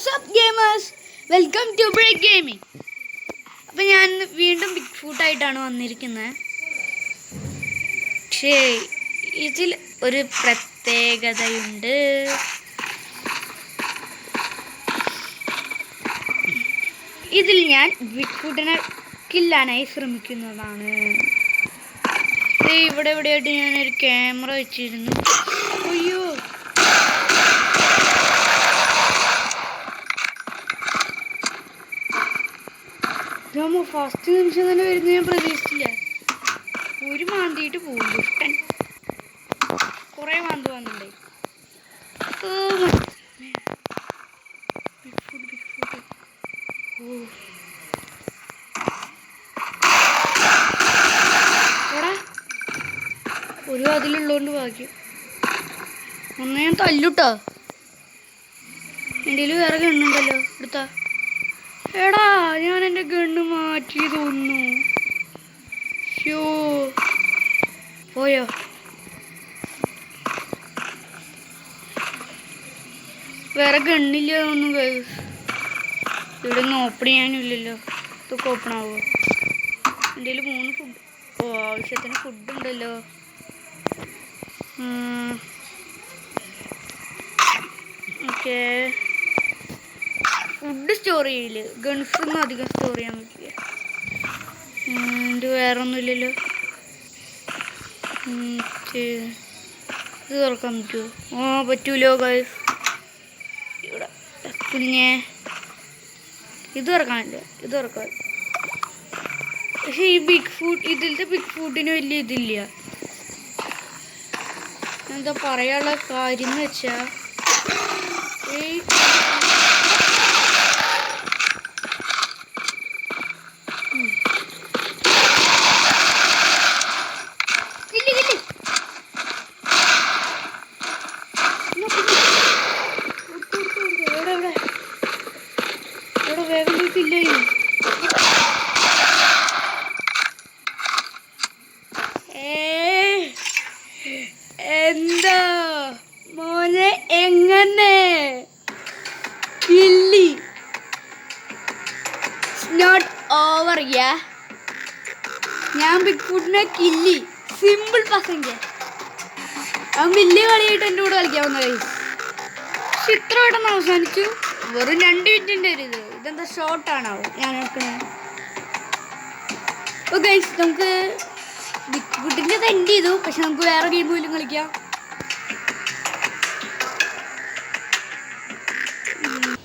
WhatsApp gamers, welcome to break gaming. അപ്പം ഞാൻ വീണ്ടും ബിഗ് ഫൂട്ടായിട്ടാണ് വന്നിരിക്കുന്നത്. പക്ഷേ ഇതിൽ ഒരു പ്രത്യേകതയുണ്ട്. ഇതിൽ ഞാൻ ബിഗ് ഫൂട്ടിനെ കില്ലാനായി ശ്രമിക്കുന്നതാണ്. ഇവിടെ എവിടെയായിട്ട് ഞാനൊരു ക്യാമറ വെച്ചിരുന്നു. അയ്യോ, ഫസ്റ്റ് നിമിഷം തന്നെ വരുന്നത് ഞാൻ പ്രതീക്ഷിച്ചില്ല. ഒരു മാന്തിയിട്ട് പോകും ദുഷ്ടൻ. കുറെ മാന്ത് വന്നിട്ടുണ്ടേ. എടാ, ഒരു അതിലുള്ളതുകൊണ്ട് ഭാഗ്യം. ഒന്ന് ഞാൻ തല്ലുട്ടോ. എൻ്റെ വേറെ ഗണ്ണുണ്ടല്ലോ, എടുത്താ. എടാ, ഞാൻ എൻ്റെ ഗണ്ണ് മാറ്റി തോന്നുന്നു. ഷോ പോയോ? വേറെ ഗണ്ണില്ല ഒന്നും. ഇവിടെ ഒന്നും ഓപ്പൺ ചെയ്യാനില്ലല്ലോ. ഇതൊക്കെ ഓപ്പൺ ആവുമോ? എൻ്റെ 3 ഫുഡ്. ഓ, ആവശ്യത്തിന് ഫുഡ് ഉണ്ടല്ലോ. ഓക്കേ, ഫുഡ് സ്റ്റോർ ചെയ്യില്ല. ഗൺസൊന്നും അധികം സ്റ്റോർ ചെയ്യാൻ പറ്റില്ല. ഇത് വേറെ ഒന്നുമില്ലല്ലോ. ഇത് തുറക്കാൻ പറ്റുമോ? ഓ, പറ്റൂലോ ഗൈസ്. ഇവിടെ പിന്നെ ഇത് തുറക്കാനില്ല. ഇത് തുറക്കാൻ. പക്ഷെ ഈ ബിഗ് ഫൂട്ട്, ഇതിലത്തെ ബിഗ് ഫൂട്ടിന് വലിയ ഇതില്ല. എന്താ പറയാനുള്ള കാര്യം എന്ന് വെച്ചാൽ, എന്താ മോനെ, എങ്ങനെ കില്ലി നോട്ട് ഓവർ. ഞാൻ ബിഗ് ഫുട്ടിനെ കില്ലി. Simple passenger. അവൻ വലിയ കളിയായിട്ട് എൻ്റെ കൂടെ കളിക്കാവുന്ന കൈ. പക്ഷെ ഇത്ര പെട്ടെന്ന് അവസാനിച്ചു. വെറും 2 മിനിറ്റിൻ്റെ ഒരു ഇതെന്താ ഷോർട്ടാണോ ഞാൻ നോക്കണേ? ഓ ഗൈസ്, നമുക്ക് ബിഗ് ഫുട്ടിൻ്റെ എൻഡ് ചെയ്തു. പക്ഷെ നമുക്ക് വേറെ ഗെയിം പോലും കളിക്കാം.